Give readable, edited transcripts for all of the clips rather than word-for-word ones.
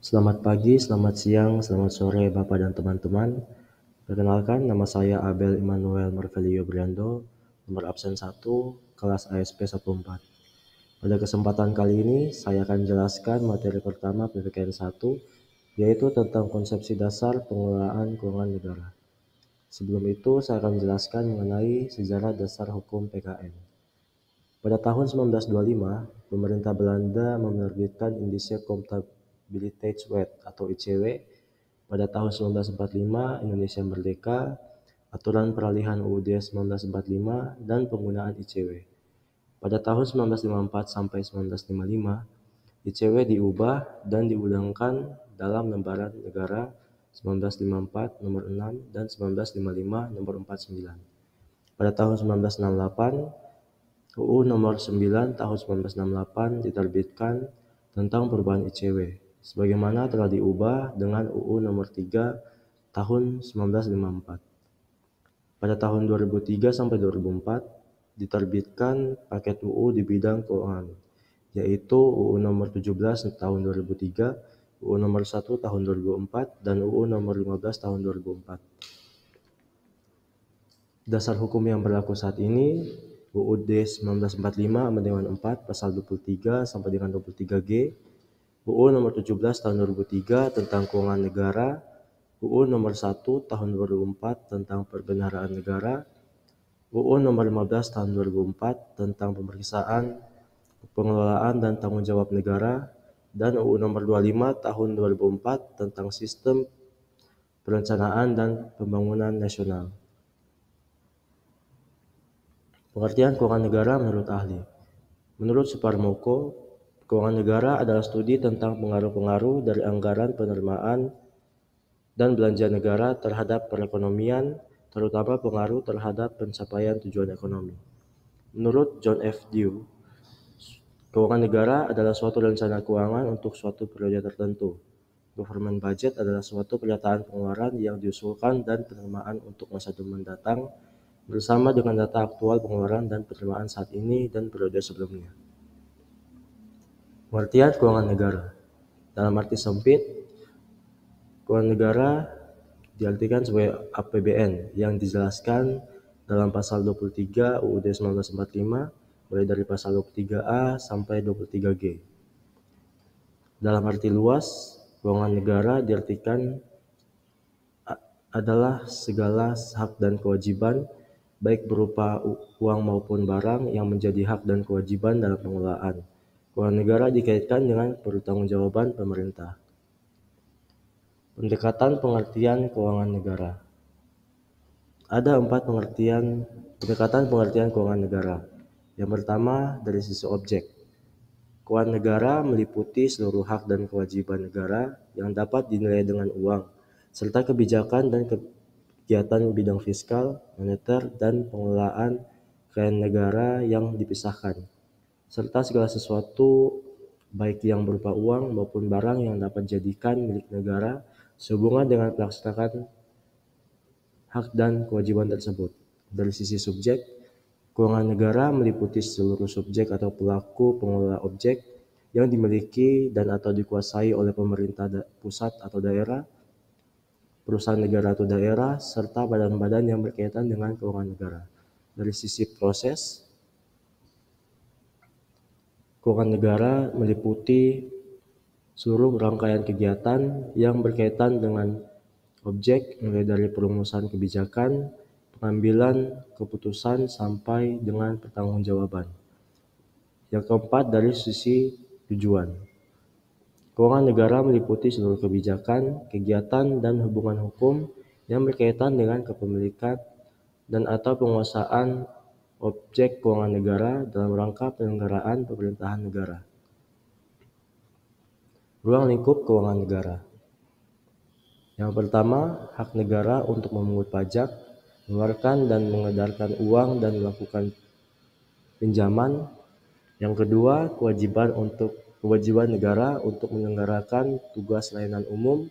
Selamat pagi, selamat siang, selamat sore Bapak dan teman-teman. Perkenalkan, nama saya Abel Immanuel Marvelio Briando, nomor absen 1, kelas ASP 14. Pada kesempatan kali ini, saya akan jelaskan materi pertama PPKN 1, yaitu tentang konsepsi dasar pengelolaan keuangan negara. Sebelum itu, saya akan menjelaskan mengenai sejarah dasar hukum PKN. Pada tahun 1925, pemerintah Belanda menerbitkan Indische Contabiliteitswet atau ICW. Pada tahun 1945, Indonesia merdeka, aturan peralihan UUD 1945, dan penggunaan ICW. Pada tahun 1954 sampai 1955, ICW diubah dan diundangkan dalam lembaran negara 1954 nomor 6 dan 1955 nomor 49. Pada tahun 1968, UU nomor 9 tahun 1968 diterbitkan tentang perubahan ICW, sebagaimana telah diubah dengan UU nomor 3 tahun 1954. Pada tahun 2003 sampai 2004 diterbitkan paket UU di bidang keuangan, yaitu UU nomor 17 tahun 2003, UU nomor 1 tahun 2004, dan UU nomor 15 tahun 2004. Dasar hukum yang berlaku saat ini UUD 1945 Amandemen 4 pasal 23 sampai dengan 23G, UU nomor 17 tahun 2003 tentang keuangan negara, UU nomor 1 tahun 2004 tentang perbendaharaan negara, UU nomor 15 tahun 2004 tentang pemeriksaan, pengelolaan dan tanggung jawab negara, dan UU nomor 25 tahun 2004 tentang sistem perencanaan dan pembangunan nasional. Pengertian keuangan negara menurut ahli. Menurut Suparmoko, keuangan negara adalah studi tentang pengaruh-pengaruh dari anggaran penerimaan dan belanja negara terhadap perekonomian, terutama pengaruh terhadap pencapaian tujuan ekonomi. Menurut John F. Dewey, keuangan negara adalah suatu rencana keuangan untuk suatu periode tertentu. Government budget adalah suatu pernyataan pengeluaran yang diusulkan dan penerimaan untuk masa mendatang bersama dengan data aktual pengeluaran dan penerimaan saat ini dan periode sebelumnya. Pengertian keuangan negara. Dalam arti sempit, keuangan negara diartikan sebagai APBN yang dijelaskan dalam pasal 23 UUD 1945 mulai dari pasal 23A sampai 23G. Dalam arti luas, keuangan negara diartikan adalah segala hak dan kewajiban baik berupa uang maupun barang yang menjadi hak dan kewajiban dalam pengelolaan. Keuangan negara dikaitkan dengan pertanggungjawaban pemerintah. Pendekatan pengertian keuangan negara. Ada 4 pendekatan pengertian keuangan negara. Yang pertama, dari sisi objek. Keuangan negara meliputi seluruh hak dan kewajiban negara yang dapat dinilai dengan uang, serta kebijakan dan kegiatan bidang fiskal, moneter, dan pengelolaan kekayaan negara yang dipisahkan, serta segala sesuatu baik yang berupa uang maupun barang yang dapat dijadikan milik negara sehubungan dengan pelaksanaan hak dan kewajiban tersebut. Dari sisi subjek, keuangan negara meliputi seluruh subjek atau pelaku pengelola objek yang dimiliki dan atau dikuasai oleh pemerintah pusat atau daerah, perusahaan negara atau daerah, serta badan-badan yang berkaitan dengan keuangan negara. Dari sisi proses, keuangan negara meliputi seluruh rangkaian kegiatan yang berkaitan dengan objek, mulai dari perumusan kebijakan, pengambilan keputusan, sampai dengan pertanggungjawaban. Yang keempat, dari sisi tujuan. Keuangan negara meliputi seluruh kebijakan, kegiatan, dan hubungan hukum yang berkaitan dengan kepemilikan dan atau penguasaan objek keuangan negara dalam rangka penyelenggaraan pemerintahan negara. Ruang lingkup keuangan negara. Yang pertama, hak negara untuk memungut pajak, mengeluarkan dan mengedarkan uang dan melakukan pinjaman. Yang kedua, kewajiban negara untuk menyelenggarakan tugas layanan umum,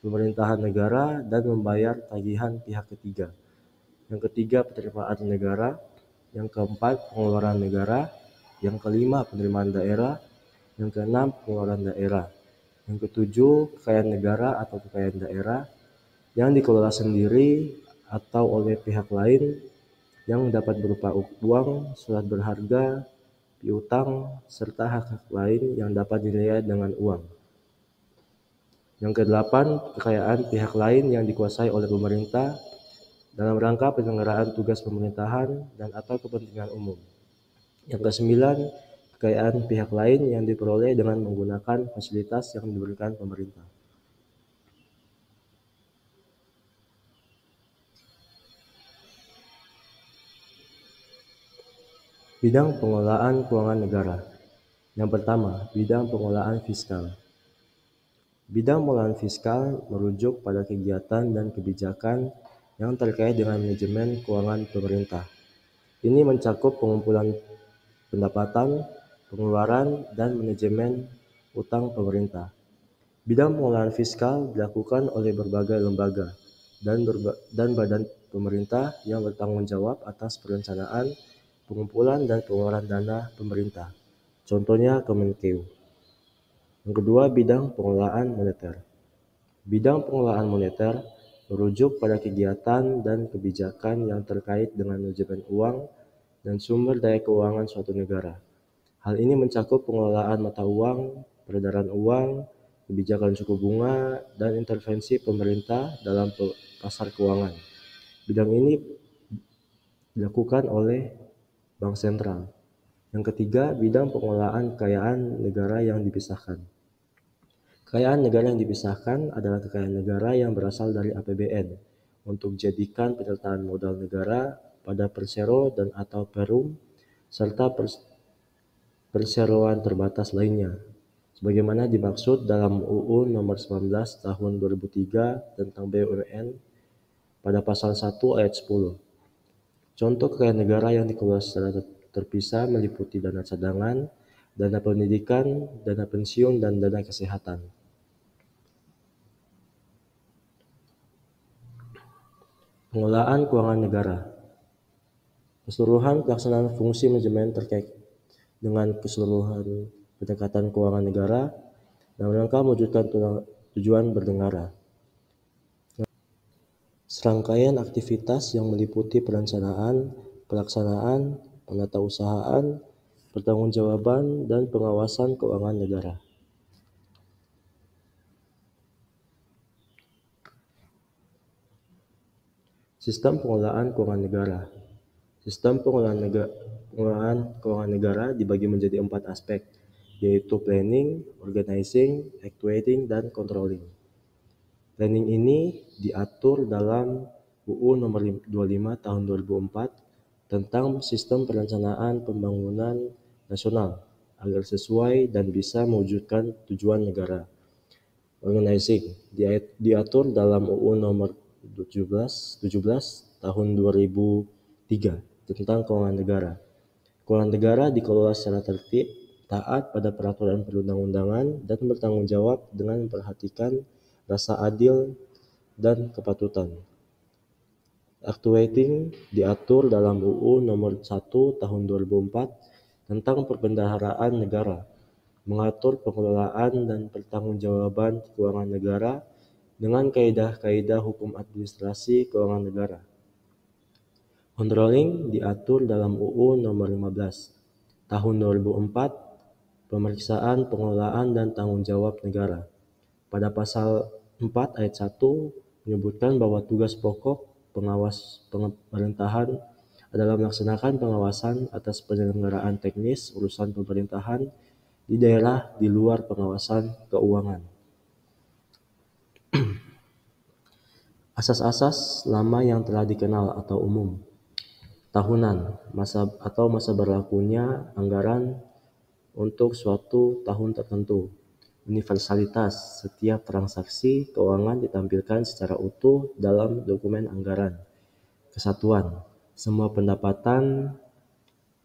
pemerintahan negara, dan membayar tagihan pihak ketiga. Yang ketiga, penerimaan negara. Yang keempat, pengeluaran negara. Yang kelima, penerimaan daerah. Yang keenam, pengeluaran daerah. Yang ketujuh, kekayaan negara atau kekayaan daerah yang dikelola sendiri atau oleh pihak lain yang dapat berupa uang, surat berharga, piutang, serta hak-hak lain yang dapat dinilai dengan uang. Yang kedelapan, kekayaan pihak lain yang dikuasai oleh pemerintah dalam rangka penyelenggaraan tugas pemerintahan dan atau kepentingan umum. Yang kesembilan, kekayaan pihak lain yang diperoleh dengan menggunakan fasilitas yang diberikan pemerintah. Bidang pengelolaan keuangan negara. Yang pertama, bidang pengelolaan fiskal. Bidang pengelolaan fiskal merujuk pada kegiatan dan kebijakan yang terkait dengan manajemen keuangan pemerintah. Ini mencakup pengumpulan pendapatan, pengeluaran, dan manajemen utang pemerintah. Bidang pengelolaan fiskal dilakukan oleh berbagai lembaga dan badan pemerintah yang bertanggung jawab atas perencanaan, pengumpulan, dan pengeluaran dana pemerintah. Contohnya Kemenkeu. Yang kedua, bidang pengelolaan moneter. Bidang pengelolaan moneter merujuk pada kegiatan dan kebijakan yang terkait dengan manajemen uang dan sumber daya keuangan suatu negara. Hal ini mencakup pengelolaan mata uang, peredaran uang, kebijakan suku bunga, dan intervensi pemerintah dalam pasar keuangan. Bidang ini dilakukan oleh Bank Sentral. Yang ketiga, bidang pengelolaan kekayaan negara yang dipisahkan. Kekayaan negara yang dipisahkan adalah kekayaan negara yang berasal dari APBN untuk dijadikan penyertaan modal negara pada persero dan atau perum serta perseroan terbatas lainnya, sebagaimana dimaksud dalam UU Nomor 19 Tahun 2003 tentang BUMN pada pasal 1 ayat 10. Contoh kekayaan negara yang dikelola secara terpisah meliputi dana cadangan, dana pendidikan, dana pensiun, dan dana kesehatan. Pengelolaan keuangan negara. Keseluruhan pelaksanaan fungsi manajemen terkait dengan keseluruhan pendekatan keuangan negara dalam rangka mewujudkan tujuan bernegara. Serangkaian aktivitas yang meliputi perencanaan, pelaksanaan, penatausahaan, pertanggungjawaban, dan pengawasan keuangan negara. Sistem pengelolaan keuangan negara. Sistem pengelolaan keuangan negara dibagi menjadi 4 aspek, yaitu planning, organizing, actuating, dan controlling. Planning ini diatur dalam UU Nomor 25 Tahun 2004 tentang Sistem Perencanaan Pembangunan Nasional agar sesuai dan bisa mewujudkan tujuan negara. Organizing diatur dalam UU Nomor 17 Tahun 2003 tentang keuangan negara. Keuangan negara dikelola secara tertib, taat pada peraturan perundang-undangan, dan bertanggung jawab dengan memperhatikan rasa adil dan kepatutan. Actuating diatur dalam UU Nomor 1 Tahun 2004 tentang perbendaharaan negara, mengatur pengelolaan dan pertanggungjawaban keuangan negara dengan kaidah-kaidah hukum administrasi keuangan negara. Controlling diatur dalam UU Nomor 15 Tahun 2004 pemeriksaan pengelolaan dan tanggung jawab negara. Pada pasal 4 ayat 1 menyebutkan bahwa tugas pokok pengawas pemerintahan adalah melaksanakan pengawasan atas penyelenggaraan teknis urusan pemerintahan di daerah di luar pengawasan keuangan. Asas-asas lama yang telah dikenal atau umum. Tahunan, masa berlakunya anggaran untuk suatu tahun tertentu. Universalitas, setiap transaksi keuangan ditampilkan secara utuh dalam dokumen anggaran. Kesatuan, semua pendapatan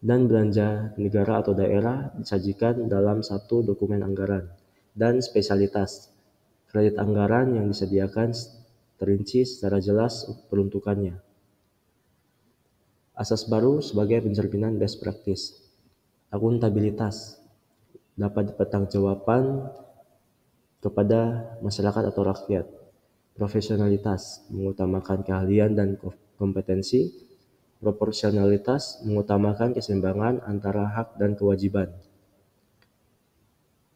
dan belanja negara atau daerah disajikan dalam satu dokumen anggaran. Dan spesialitas, kredit anggaran yang disediakan terinci secara jelas peruntukannya. Asas baru sebagai pencerminan best practice. Akuntabilitas, dapat dipertanggungjawabkan kepada masyarakat atau rakyat. Profesionalitas mengutamakan keahlian dan kompetensi. Proporsionalitas mengutamakan keseimbangan antara hak dan kewajiban.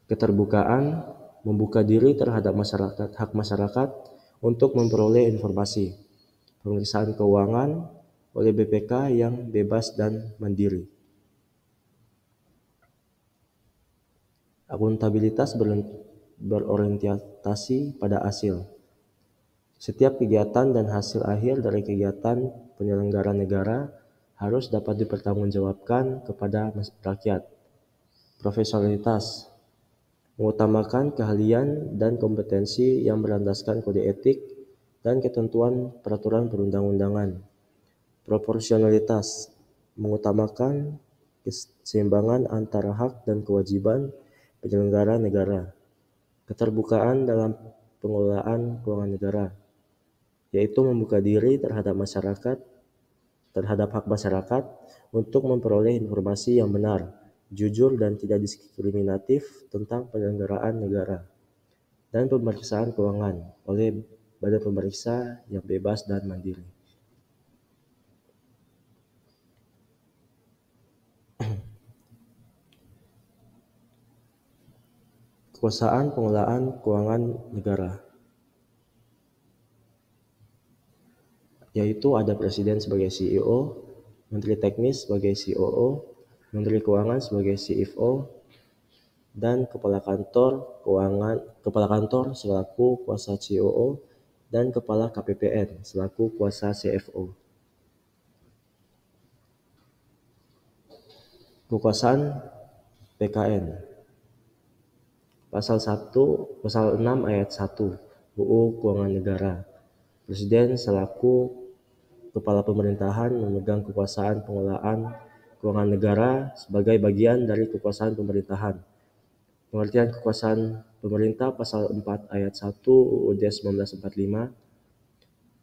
Keterbukaan membuka diri terhadap hak masyarakat untuk memperoleh informasi. Pemeriksaan keuangan oleh BPK yang bebas dan mandiri. Akuntabilitas berorientasi pada hasil. Setiap kegiatan dan hasil akhir dari kegiatan penyelenggara negara harus dapat dipertanggungjawabkan kepada rakyat. Profesionalitas mengutamakan keahlian dan kompetensi yang berlandaskan kode etik dan ketentuan peraturan perundang-undangan. Proporsionalitas mengutamakan keseimbangan antara hak dan kewajiban penyelenggara negara. Keterbukaan dalam pengelolaan keuangan negara, yaitu membuka diri terhadap hak masyarakat untuk memperoleh informasi yang benar, jujur dan tidak diskriminatif tentang penyelenggaraan negara. Dan pemeriksaan keuangan oleh badan pemeriksa yang bebas dan mandiri. Kekuasaan pengelolaan keuangan negara, yaitu ada Presiden sebagai CEO, Menteri Teknis sebagai COO, Menteri Keuangan sebagai CFO, dan Kepala Kantor selaku kuasa COO, dan Kepala KPPN selaku kuasa CFO. Kekuasaan PKN. Pasal 6 ayat 1 UU Keuangan Negara. Presiden selaku kepala pemerintahan memegang kekuasaan pengelolaan keuangan negara sebagai bagian dari kekuasaan pemerintahan. Pengertian kekuasaan pemerintah pasal 4 ayat 1 UUD 1945,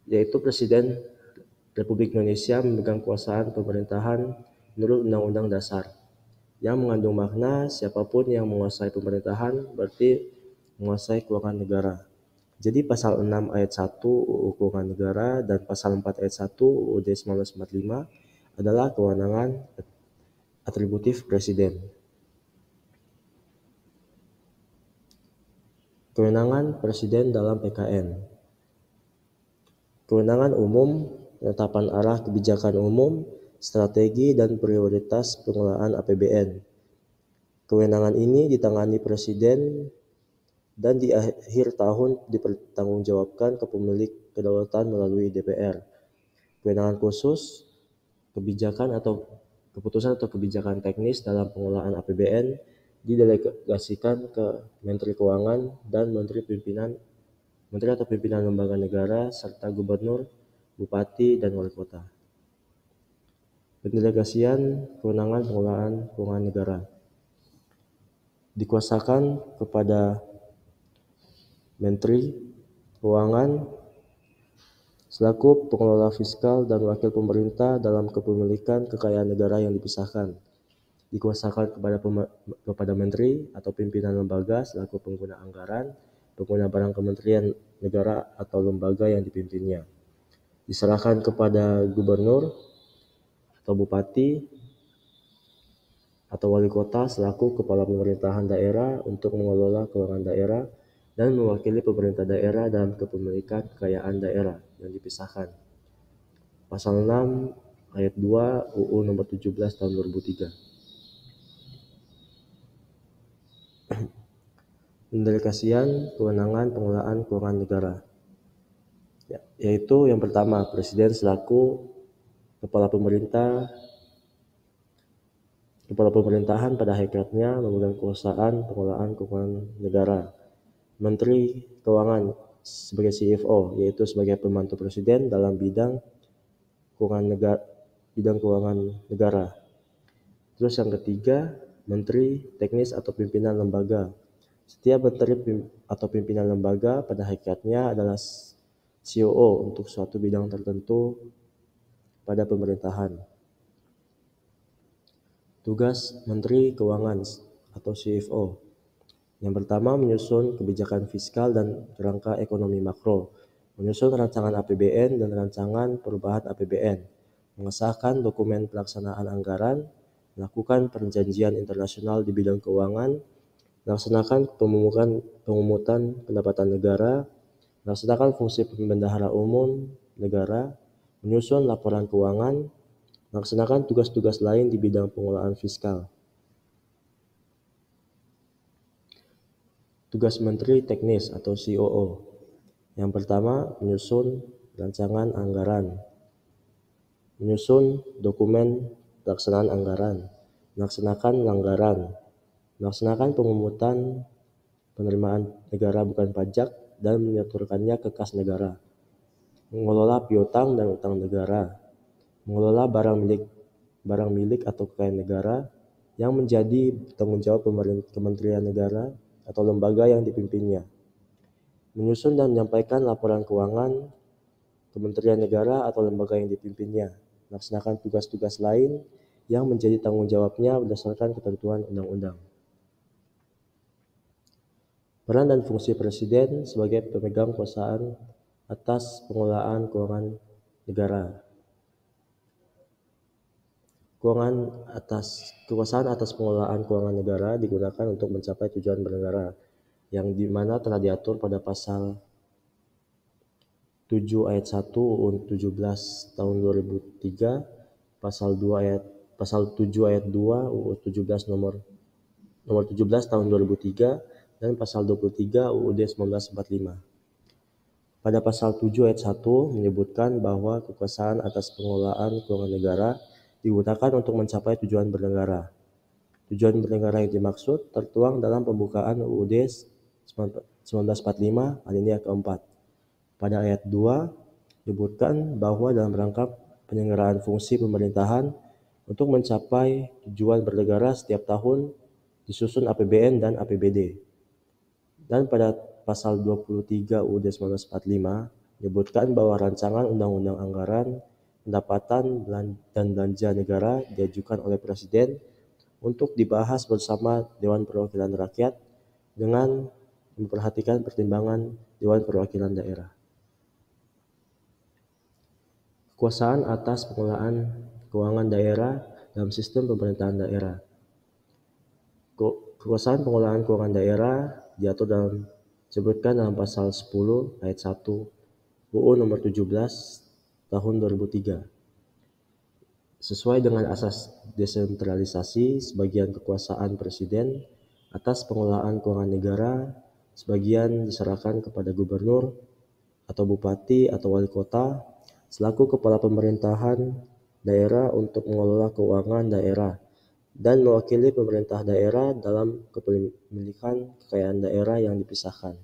yaitu Presiden Republik Indonesia memegang kekuasaan pemerintahan menurut Undang-Undang Dasar, yang mengandung makna siapapun yang menguasai pemerintahan berarti menguasai keuangan negara. Jadi pasal 6 ayat 1 UU Keuangan Negara dan pasal 4 ayat 1 UUD 1945 adalah kewenangan atributif Presiden. Kewenangan Presiden dalam PKN. Kewenangan umum, penetapan arah kebijakan umum, strategi dan prioritas pengelolaan APBN. Kewenangan ini ditangani Presiden dan di akhir tahun dipertanggungjawabkan ke pemilik kedaulatan melalui DPR. Kewenangan khusus, keputusan atau kebijakan teknis dalam pengelolaan APBN didelegasikan ke Menteri Keuangan dan Menteri atau pimpinan lembaga negara serta gubernur, bupati, dan wali kota. Pendelegasian kewenangan pengelolaan keuangan negara dikuasakan kepada Menteri Keuangan selaku pengelola fiskal dan wakil pemerintah dalam kepemilikan kekayaan negara yang dipisahkan. Dikuasakan kepada Menteri atau pimpinan lembaga selaku pengguna anggaran, pengguna barang kementerian negara atau lembaga yang dipimpinnya. Diserahkan kepada gubernur atau bupati atau wali kota selaku kepala pemerintahan daerah untuk mengelola keuangan daerah dan mewakili pemerintah daerah dalam kepemilikan kekayaan daerah yang dipisahkan. Pasal 6 ayat 2 UU nomor 17 tahun 2003. Pendelegasian kewenangan pengelolaan keuangan negara, yaitu yang pertama, Presiden selaku kepala pemerintahan pada hakikatnya memegang kekuasaan pengelolaan keuangan negara. Menteri Keuangan sebagai CFO, yaitu sebagai pembantu Presiden dalam bidang keuangan negara. Terus yang ketiga, Menteri Teknis atau pimpinan lembaga. Setiap menteri atau pimpinan lembaga pada hakikatnya adalah COO untuk suatu bidang tertentu pada pemerintahan. Tugas Menteri Keuangan atau CFO Yang pertama, menyusun kebijakan fiskal dan kerangka ekonomi makro, menyusun rancangan APBN dan rancangan perubahan APBN, mengesahkan dokumen pelaksanaan anggaran, melakukan perjanjian internasional di bidang keuangan, melaksanakan pengumutan pendapatan negara, melaksanakan fungsi pembendahara umum negara, menyusun laporan keuangan, melaksanakan tugas-tugas lain di bidang pengelolaan fiskal. Tugas Menteri Teknis atau COO. Yang pertama, menyusun rancangan anggaran, menyusun dokumen pelaksanaan anggaran, melaksanakan anggaran, melaksanakan pengumutan penerimaan negara bukan pajak dan menyetorkannya ke kas negara, mengelola piutang dan utang negara, mengelola barang milik atau kekayaan negara yang menjadi tanggung jawab Kementerian Negara atau lembaga yang dipimpinnya, menyusun dan menyampaikan laporan keuangan Kementerian Negara atau lembaga yang dipimpinnya, melaksanakan tugas-tugas lain yang menjadi tanggung jawabnya berdasarkan ketentuan undang-undang. Peran dan fungsi Presiden sebagai pemegang kekuasaan atas pengelolaan keuangan negara. Kekuasaan atas pengelolaan keuangan negara digunakan untuk mencapai tujuan bernegara, yang dimana telah diatur pada pasal 7 ayat 1 UU 17 tahun 2003, pasal 7 ayat 2 UU 17 nomor 17 tahun 2003, dan pasal 23 UUD 1945. Pada pasal 7 ayat 1 menyebutkan bahwa kekuasaan atas pengelolaan keuangan negara digunakan untuk mencapai tujuan bernegara. Tujuan bernegara yang dimaksud tertuang dalam pembukaan UUD 1945 alinea keempat. Pada ayat 2 disebutkan bahwa dalam rangka penyelenggaraan fungsi pemerintahan untuk mencapai tujuan bernegara setiap tahun disusun APBN dan APBD. Dan pada pasal 23 UUD 1945 menyebutkan bahwa rancangan undang-undang anggaran, pendapatan, dan belanja negara diajukan oleh Presiden untuk dibahas bersama Dewan Perwakilan Rakyat dengan memperhatikan pertimbangan Dewan Perwakilan Daerah. Kekuasaan atas pengelolaan keuangan daerah dalam sistem pemerintahan daerah. Kekuasaan pengelolaan keuangan daerah diatur disebutkan dalam pasal 10 ayat 1 UU nomor 17 tahun 2003. Sesuai dengan asas desentralisasi, sebagian kekuasaan Presiden atas pengelolaan keuangan negara sebagian diserahkan kepada gubernur atau bupati atau wali kota selaku kepala pemerintahan daerah untuk mengelola keuangan daerah dan mewakili pemerintah daerah dalam kepemilikan kekayaan daerah yang dipisahkan.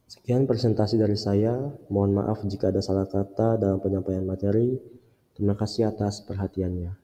Sekian presentasi dari saya. Mohon maaf jika ada salah kata dalam penyampaian materi. Terima kasih atas perhatiannya.